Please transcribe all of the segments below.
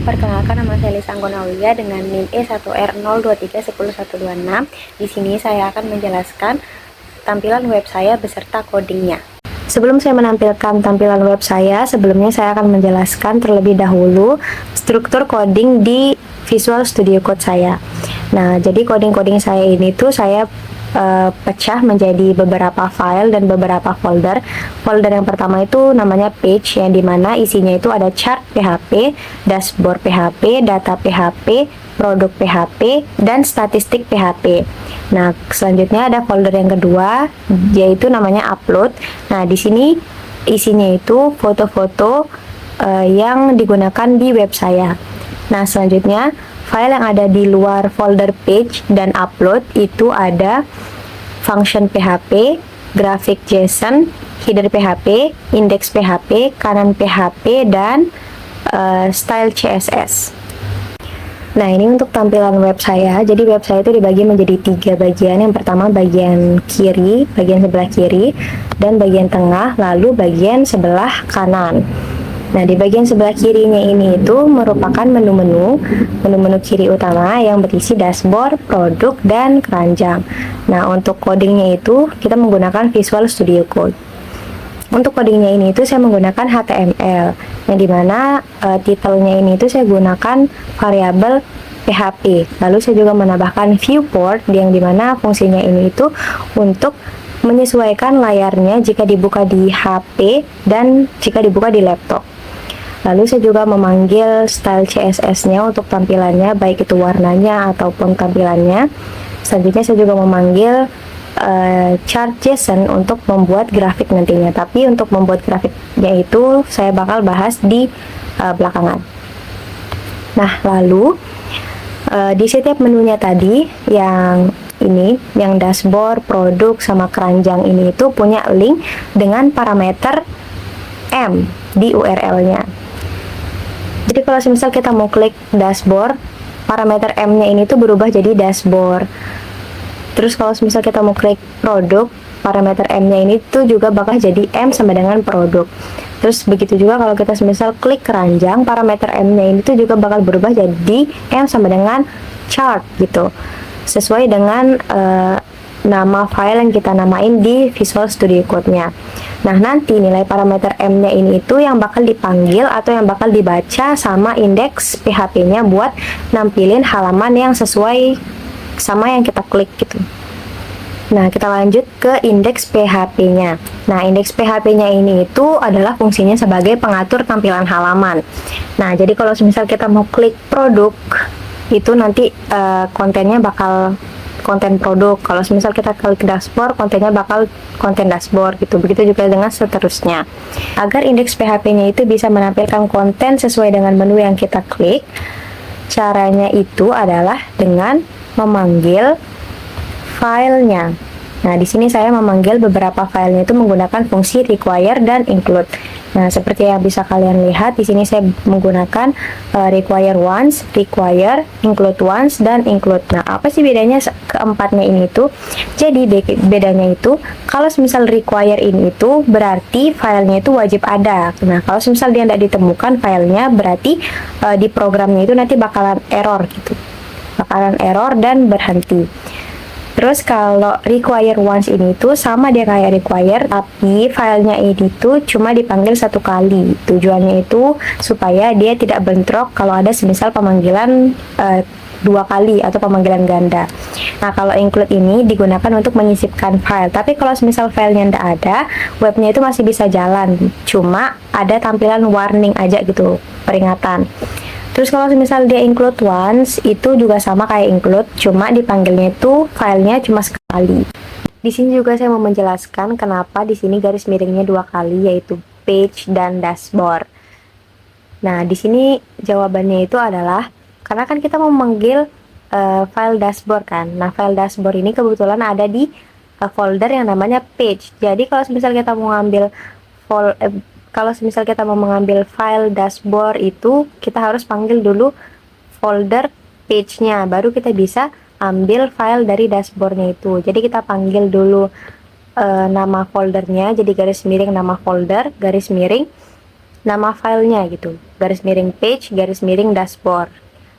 Perkenalkan, nama saya Lisa Anggonawia dengan NIM E1R0231126. Di sini saya akan menjelaskan tampilan web saya beserta codingnya. Sebelum saya menampilkan tampilan web saya, sebelumnya saya akan menjelaskan terlebih dahulu struktur coding di Visual Studio Code saya. Nah, jadi coding-coding saya ini tuh saya pecah menjadi beberapa file dan beberapa folder. Folder yang pertama itu namanya page, yang dimana isinya itu ada chart PHP, dashboard PHP, data PHP, produk PHP, dan statistik PHP. Nah, selanjutnya ada folder yang kedua, yaitu namanya upload. Nah, di sini isinya itu foto-foto yang digunakan di web saya. Nah, selanjutnya file yang ada di luar folder page dan upload itu ada function PHP, grafik JSON, header PHP, index PHP, kanan PHP, dan style CSS. Nah, ini untuk tampilan web saya. Jadi web saya itu dibagi menjadi 3 bagian. Yang pertama bagian kiri, bagian sebelah kiri, dan bagian tengah, lalu bagian sebelah kanan. Nah, di bagian sebelah kirinya ini itu merupakan menu-menu kiri utama yang berisi dashboard, produk, dan keranjang. Nah, untuk codingnya itu kita menggunakan Visual Studio Code. Untuk codingnya ini itu saya menggunakan HTML, yang dimana titelnya ini itu saya gunakan variabel PHP. Lalu saya juga menambahkan viewport, yang dimana fungsinya ini itu untuk menyesuaikan layarnya jika dibuka di HP dan jika dibuka di laptop. Lalu saya juga memanggil style CSS-nya untuk tampilannya, baik itu warnanya ataupun tampilannya. Selanjutnya saya juga memanggil chart JSON untuk membuat grafik nantinya. Tapi untuk membuat grafiknya itu saya bakal bahas di belakangan. Nah, lalu di setiap menunya tadi yang ini, yang dashboard, produk, sama keranjang ini itu punya link dengan parameter M di URL-nya. Jadi kalau misal kita mau klik dashboard, parameter M-nya ini tuh berubah jadi dashboard. Terus kalau misal kita mau klik produk, parameter M-nya ini tuh juga bakal jadi M sama dengan produk. Terus begitu juga kalau kita misal klik keranjang, parameter M-nya ini tuh juga bakal berubah jadi M sama dengan chart gitu. Sesuai dengan nama file yang kita namain di Visual Studio Code-nya. Nah, nanti nilai parameter M-nya ini itu yang bakal dipanggil atau yang bakal dibaca sama indeks PHP-nya buat nampilin halaman yang sesuai sama yang kita klik gitu. Nah, kita lanjut ke indeks PHP-nya. Nah, indeks PHP-nya ini itu adalah fungsinya sebagai pengatur tampilan halaman. Nah, jadi kalau misal kita mau klik produk, itu nanti kontennya bakal konten produk. Kalau misal kita klik dashboard, kontennya bakal konten dashboard gitu. Begitu juga dengan seterusnya. Agar indeks PHP-nya itu bisa menampilkan konten sesuai dengan menu yang kita klik, caranya itu adalah dengan memanggil filenya. Nah, di sini saya memanggil beberapa filenya itu menggunakan fungsi require dan include. Nah, seperti yang bisa kalian lihat, di sini saya menggunakan require once, require, include once, dan include. Nah, apa sih bedanya keempatnya ini tuh? Jadi bedanya itu, kalau misal require ini itu berarti filenya itu wajib ada. Nah, kalau misal dia tidak ditemukan filenya, berarti di programnya itu nanti bakalan error gitu. Bakalan error dan berhenti. Terus kalau require once ini tuh sama dia kayak require, tapi filenya ini tuh cuma dipanggil satu kali. Tujuannya itu supaya dia tidak bentrok kalau ada semisal pemanggilan 2 kali atau pemanggilan ganda. Nah, kalau include ini digunakan untuk menyisipkan file. Tapi kalau semisal filenya tidak ada, webnya itu masih bisa jalan. Cuma ada tampilan warning aja gitu, peringatan. Terus kalau misal dia include once, itu juga sama kayak include, cuma dipanggilnya itu filenya cuma sekali. Di sini juga saya mau menjelaskan kenapa di sini garis miringnya 2 kali, yaitu page dan dashboard. Nah, di sini jawabannya itu adalah karena kan kita mau memanggil file dashboard kan. Nah, file dashboard ini kebetulan ada di folder yang namanya page. Jadi kalau misal kita mau ngambil kalau misal kita mau mengambil file dashboard itu, kita harus panggil dulu folder page-nya, baru kita bisa ambil file dari dashboard-nya itu. Jadi kita panggil dulu nama foldernya, jadi garis miring nama folder, garis miring nama filenya gitu, garis miring page, garis miring dashboard.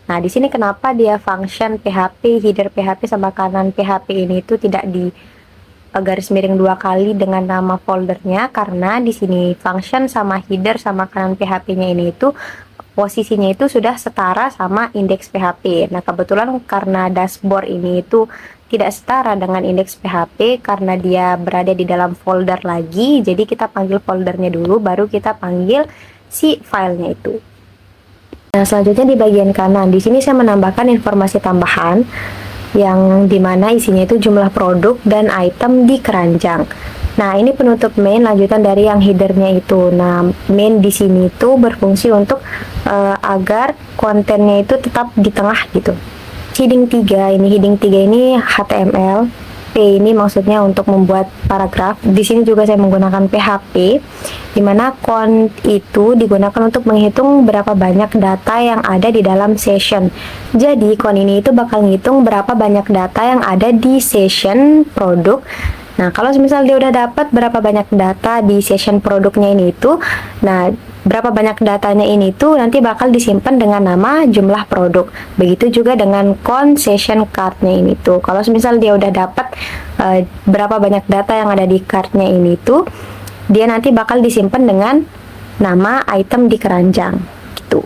Nah, di sini kenapa dia function PHP, header PHP sama kanan PHP ini itu tidak di garis miring 2 kali dengan nama foldernya, karena di sini function sama header sama kanan PHP-nya ini itu posisinya itu sudah setara sama indeks PHP. Nah, kebetulan karena dashboard ini itu tidak setara dengan indeks PHP karena dia berada di dalam folder lagi, jadi kita panggil foldernya dulu, baru kita panggil si filenya itu. Nah, selanjutnya di bagian kanan, di sini saya menambahkan informasi tambahan yang dimana isinya itu jumlah produk dan item di keranjang. Nah, ini penutup main lanjutan dari yang headernya itu. Nah, main di sini itu berfungsi untuk agar kontennya itu tetap di tengah gitu. Heading 3 ini HTML. P ini maksudnya untuk membuat paragraf. Di sini juga saya menggunakan PHP, di mana count itu digunakan untuk menghitung berapa banyak data yang ada di dalam session. Jadi count ini itu bakal ngitung berapa banyak data yang ada di session produk. Nah, kalau misal dia udah dapat berapa banyak data di session produknya ini itu, nah berapa banyak datanya ini tuh nanti bakal disimpan dengan nama jumlah produk. Begitu juga dengan count session card-nya ini tuh. Kalau misal dia udah dapat berapa banyak data yang ada di card-nya ini tuh, dia nanti bakal disimpan dengan nama item di keranjang gitu.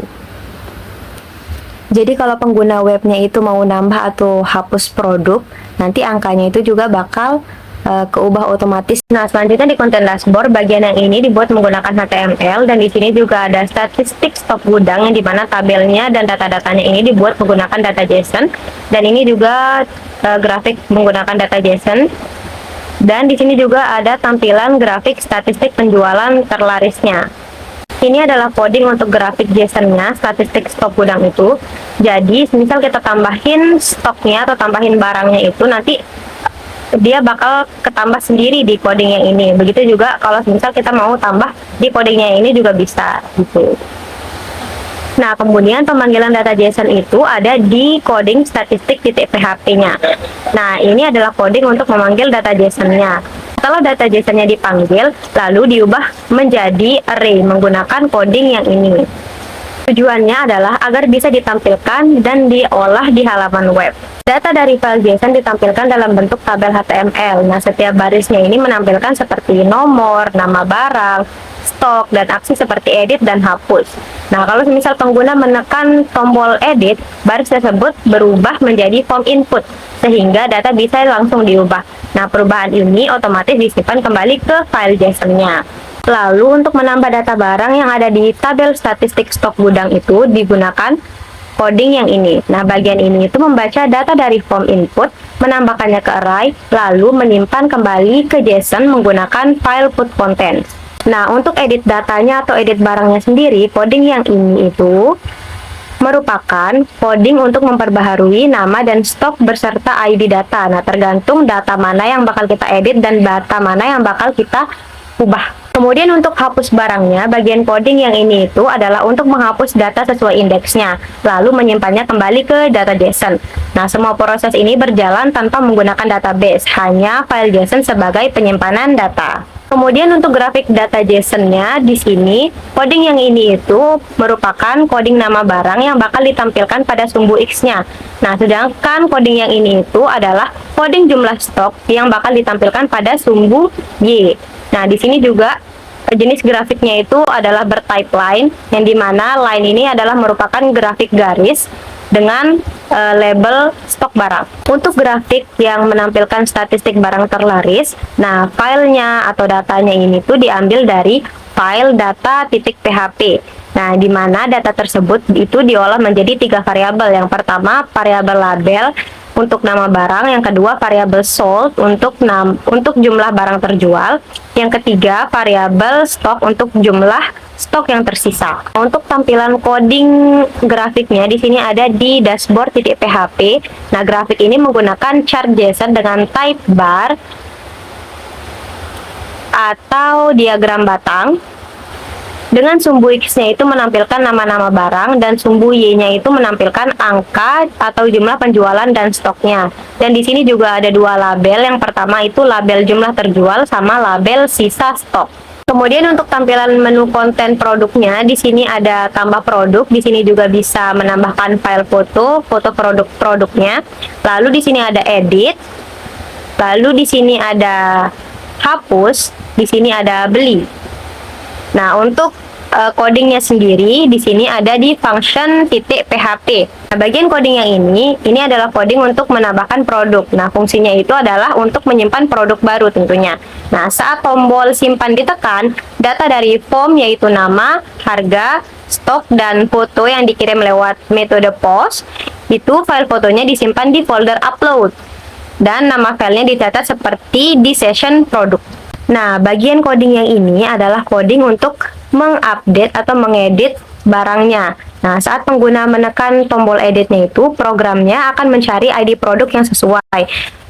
Jadi kalau pengguna webnya itu mau nambah atau hapus produk, nanti angkanya itu juga bakal keubah otomatis. Nah, selanjutnya di konten dashboard, bagian yang ini dibuat menggunakan HTML, dan di sini juga ada statistik stok gudang yang dimana tabelnya dan data-datanya ini dibuat menggunakan data JSON, dan ini juga grafik menggunakan data JSON, dan di sini juga ada tampilan grafik statistik penjualan terlarisnya. Ini adalah coding untuk grafik JSON-nya, statistik stok gudang itu. Jadi, misal kita tambahin stoknya atau tambahin barangnya itu, nanti dia bakal ketambah sendiri di coding yang ini. Begitu juga kalau misal kita mau tambah di codingnya ini juga bisa gitu. Nah, kemudian pemanggilan data JSON itu ada di coding statistik.php-nya. Nah, ini adalah coding untuk memanggil data JSON-nya. Setelah data JSON-nya dipanggil, lalu diubah menjadi array menggunakan coding yang ini. Tujuannya adalah agar bisa ditampilkan dan diolah di halaman web. Data dari file JSON ditampilkan dalam bentuk tabel HTML. Nah, setiap barisnya ini menampilkan seperti nomor, nama barang, stok, dan aksi seperti edit dan hapus. Nah, kalau misal pengguna menekan tombol edit, baris tersebut berubah menjadi form input, sehingga data bisa langsung diubah. Nah, perubahan ini otomatis disimpan kembali ke file JSON-nya. Lalu, untuk menambah data barang yang ada di tabel statistik stok gudang itu digunakan coding yang ini. Nah, bagian ini itu membaca data dari form input, menambahkannya ke array, lalu menyimpan kembali ke JSON menggunakan file put content. Nah, untuk edit datanya atau edit barangnya sendiri, coding yang ini itu merupakan coding untuk memperbaharui nama dan stok beserta ID data. Nah, tergantung data mana yang bakal kita edit dan data mana yang bakal kita ubah. Kemudian untuk hapus barangnya, bagian coding yang ini itu adalah untuk menghapus data sesuai indeksnya, lalu menyimpannya kembali ke data JSON. Nah, semua proses ini berjalan tanpa menggunakan database, hanya file JSON sebagai penyimpanan data. Kemudian untuk grafik data JSON-nya di sini, coding yang ini itu merupakan coding nama barang yang bakal ditampilkan pada sumbu X-nya. Nah, sedangkan coding yang ini itu adalah coding jumlah stok yang bakal ditampilkan pada sumbu Y. Nah, di sini juga jenis grafiknya itu adalah bertype line, yang dimana line ini adalah merupakan grafik garis dengan label stok barang. Untuk grafik yang menampilkan statistik barang terlaris, nah filenya atau datanya ini tuh diambil dari file data.php. Nah, di mana data tersebut itu diolah menjadi 3 variabel. Yang pertama, variabel label untuk nama barang, yang kedua variabel sold untuk jumlah barang terjual, yang ketiga variabel stok untuk jumlah stok yang tersisa. Untuk tampilan coding grafiknya di sini ada di dashboard.php. Nah, grafik ini menggunakan chart JSON dengan type bar atau diagram batang. Dengan sumbu X-nya itu menampilkan nama-nama barang, dan sumbu Y-nya itu menampilkan angka atau jumlah penjualan dan stoknya. Dan di sini juga ada 2 label. Yang pertama itu label jumlah terjual sama label sisa stok. Kemudian untuk tampilan menu konten produknya, di sini ada tambah produk, di sini juga bisa menambahkan file foto, foto produk-produknya. Lalu di sini ada edit, lalu di sini ada hapus, di sini ada beli. Nah, untuk codingnya sendiri di sini ada di function.php. Nah, bagian coding yang ini adalah coding untuk menambahkan produk. Nah, fungsinya itu adalah untuk menyimpan produk baru tentunya. Nah, saat tombol simpan ditekan, data dari form yaitu nama, harga, stok, dan foto yang dikirim lewat metode post, itu file fotonya disimpan di folder upload. Dan nama filenya dicatat seperti di session produk. Nah, bagian coding yang ini adalah coding untuk mengupdate atau mengedit barangnya. Nah, saat pengguna menekan tombol editnya itu, programnya akan mencari ID produk yang sesuai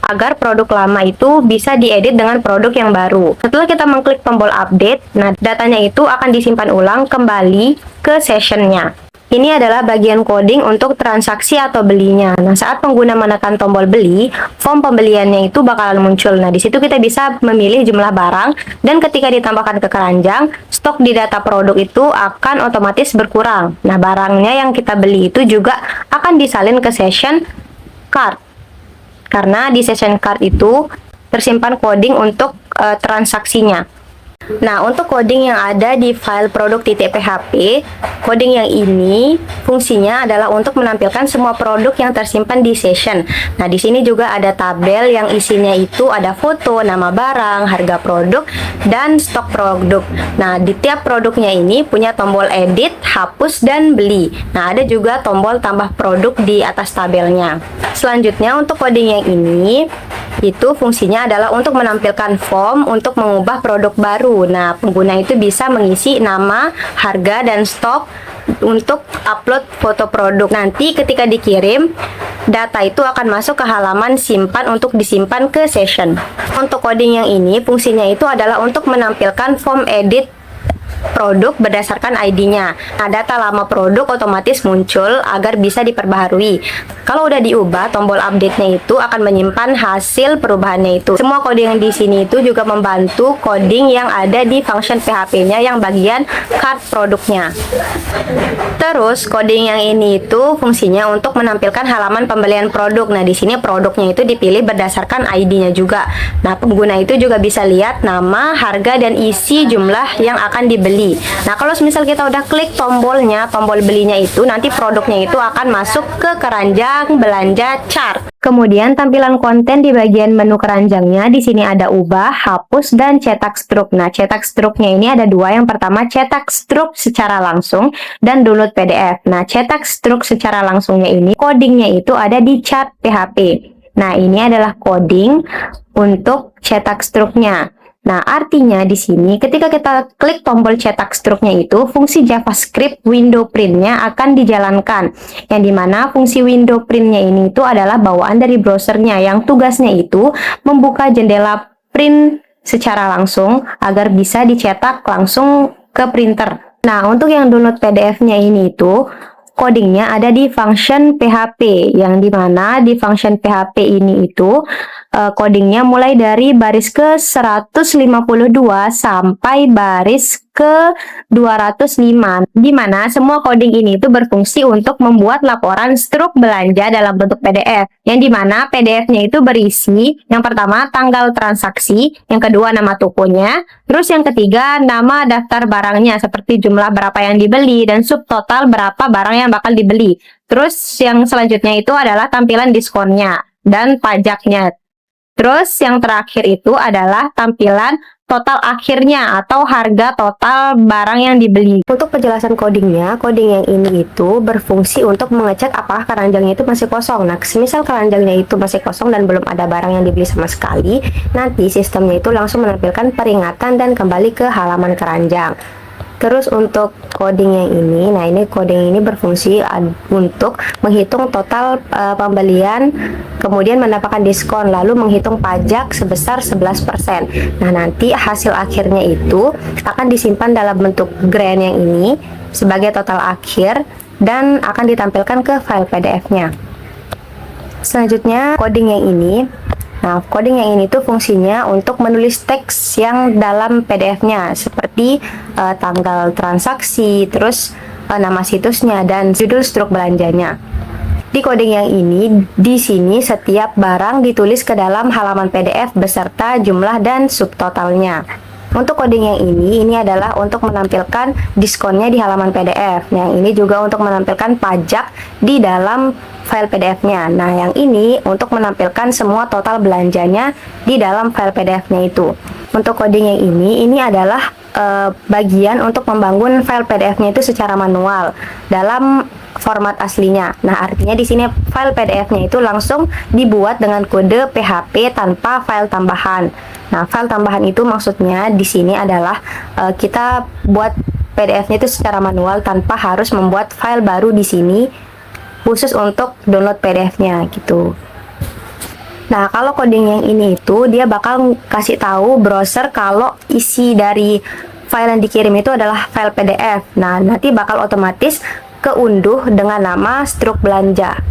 agar produk lama itu bisa diedit dengan produk yang baru. Setelah kita mengklik tombol update, nah datanya itu akan disimpan ulang kembali ke sessionnya. Ini adalah bagian coding untuk transaksi atau belinya. Nah, saat pengguna menekan tombol beli, form pembeliannya itu bakalan muncul. Nah, di situ kita bisa memilih jumlah barang, dan ketika ditambahkan ke keranjang, stok di data produk itu akan otomatis berkurang. Nah, barangnya yang kita beli itu juga akan disalin ke session card. Karena di session card itu tersimpan coding untuk transaksinya. Nah, untuk coding yang ada di file produk.php, coding yang ini fungsinya adalah untuk menampilkan semua produk yang tersimpan di session. Nah, di sini juga ada tabel yang isinya itu ada foto, nama barang, harga produk, dan stok produk. Nah, di tiap produknya ini punya tombol edit, hapus, dan beli. Nah, ada juga tombol tambah produk di atas tabelnya. Selanjutnya, untuk coding yang ini itu fungsinya adalah untuk menampilkan form untuk mengubah produk baru. Nah, pengguna itu bisa mengisi nama, harga, dan stok untuk upload foto produk. Nanti ketika dikirim, data itu akan masuk ke halaman simpan untuk disimpan ke session. Untuk coding yang ini, fungsinya itu adalah untuk menampilkan form edit produk berdasarkan ID-nya. Nah, data lama produk otomatis muncul agar bisa diperbaharui. Kalau udah diubah, tombol update-nya itu akan menyimpan hasil perubahannya itu. Semua coding yang di sini itu juga membantu coding yang ada di function PHP-nya yang bagian card produknya. Terus, coding yang ini itu fungsinya untuk menampilkan halaman pembelian produk. Nah, di sini produknya itu dipilih berdasarkan ID-nya juga. Nah, pengguna itu juga bisa lihat nama, harga, dan isi jumlah yang akan dibeli. Nah, kalau misal kita udah klik tombolnya, tombol belinya itu, nanti produknya itu akan masuk ke keranjang belanja chart. Kemudian tampilan konten di bagian menu keranjangnya, di sini ada ubah, hapus, dan cetak struk. Nah, cetak struknya ini ada dua. Yang pertama cetak struk secara langsung dan download PDF. Nah, cetak struk secara langsungnya ini codingnya itu ada di chart PHP. Nah, ini adalah coding untuk cetak struknya. Nah, artinya di sini ketika kita klik tombol cetak struknya itu, fungsi JavaScript window print-nya akan dijalankan. Yang dimana fungsi window print-nya ini itu adalah bawaan dari browsernya yang tugasnya itu membuka jendela print secara langsung agar bisa dicetak langsung ke printer. Nah, untuk yang download PDF-nya ini itu codingnya ada di function PHP, yang dimana di function PHP ini itu codingnya mulai dari baris ke 152 sampai baris ke 205, di mana semua coding ini itu berfungsi untuk membuat laporan struk belanja dalam bentuk PDF, yang dimana PDF-nya itu berisi yang pertama tanggal transaksi, yang kedua nama tokonya, terus yang ketiga nama daftar barangnya seperti jumlah berapa yang dibeli dan subtotal berapa barang yang bakal dibeli. Terus yang selanjutnya itu adalah tampilan diskonnya dan pajaknya. Terus yang terakhir itu adalah tampilan total akhirnya atau harga total barang yang dibeli. Untuk penjelasan codingnya, coding yang ini itu berfungsi untuk mengecek apakah keranjangnya itu masih kosong. Nah, semisal keranjangnya itu masih kosong dan belum ada barang yang dibeli sama sekali, nanti sistemnya itu langsung menampilkan peringatan dan kembali ke halaman keranjang. Terus untuk coding yang ini, nah ini coding ini berfungsi untuk menghitung total pembelian, kemudian mendapatkan diskon, lalu menghitung pajak sebesar 11%. Nah, nanti hasil akhirnya itu akan disimpan dalam bentuk grand yang ini sebagai total akhir dan akan ditampilkan ke file PDF-nya. Selanjutnya, coding yang ini Nah, coding yang ini tuh fungsinya untuk menulis teks yang dalam PDF-nya, seperti tanggal transaksi, terus nama situsnya, dan judul struk belanjanya. Di coding yang ini, di sini setiap barang ditulis ke dalam halaman PDF beserta jumlah dan subtotalnya. Untuk coding yang ini adalah untuk menampilkan diskonnya di halaman PDF. Yang ini juga untuk menampilkan pajak di dalam file PDF-nya. Nah, yang ini untuk menampilkan semua total belanjanya di dalam file PDF-nya itu. Untuk coding yang ini adalah bagian untuk membangun file PDF-nya itu secara manual dalam format aslinya. Nah, artinya di sini file PDF-nya itu langsung dibuat dengan kode PHP tanpa file tambahan. Nah, file tambahan itu maksudnya di sini adalah kita buat PDF-nya itu secara manual tanpa harus membuat file baru di sini khusus untuk download PDF-nya gitu. Nah, kalau coding yang ini itu dia bakal kasih tahu browser kalau isi dari file yang dikirim itu adalah file PDF. Nah, nanti bakal otomatis keunduh dengan nama struk belanja.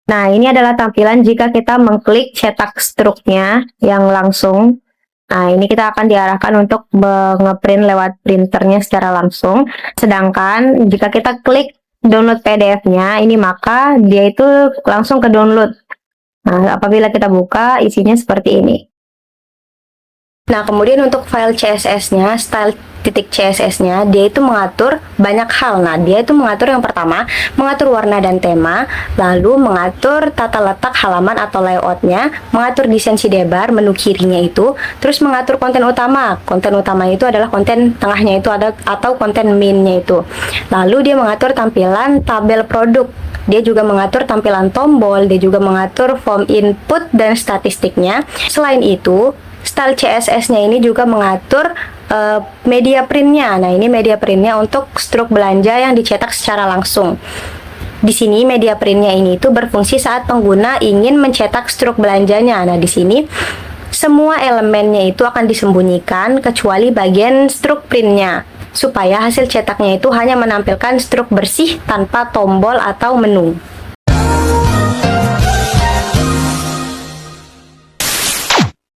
Nah, ini adalah tampilan jika kita mengklik cetak struknya yang langsung. Nah, ini kita akan diarahkan untuk ngeprint lewat printernya secara langsung. Sedangkan jika kita klik download PDF-nya, ini maka dia itu langsung ke download. Nah, apabila kita buka, isinya seperti ini. Nah, kemudian untuk file CSS-nya, style.css-nya, dia itu mengatur banyak hal. Nah, dia itu mengatur yang pertama, mengatur warna dan tema, lalu mengatur tata letak halaman atau layout-nya, mengatur desain sidebar, menu kirinya itu, terus mengatur konten utama. Konten utama itu adalah konten tengahnya itu atau konten main-nya itu. Lalu dia mengatur tampilan tabel produk. Dia juga mengatur tampilan tombol, dia juga mengatur form input dan statistiknya. Selain itu, style CSS-nya ini juga mengatur media printnya. Nah, ini media printnya untuk struk belanja yang dicetak secara langsung. Di sini media printnya ini itu berfungsi saat pengguna ingin mencetak struk belanjanya. Nah, di sini semua elemennya itu akan disembunyikan kecuali bagian struk printnya, supaya hasil cetaknya itu hanya menampilkan struk bersih tanpa tombol atau menu.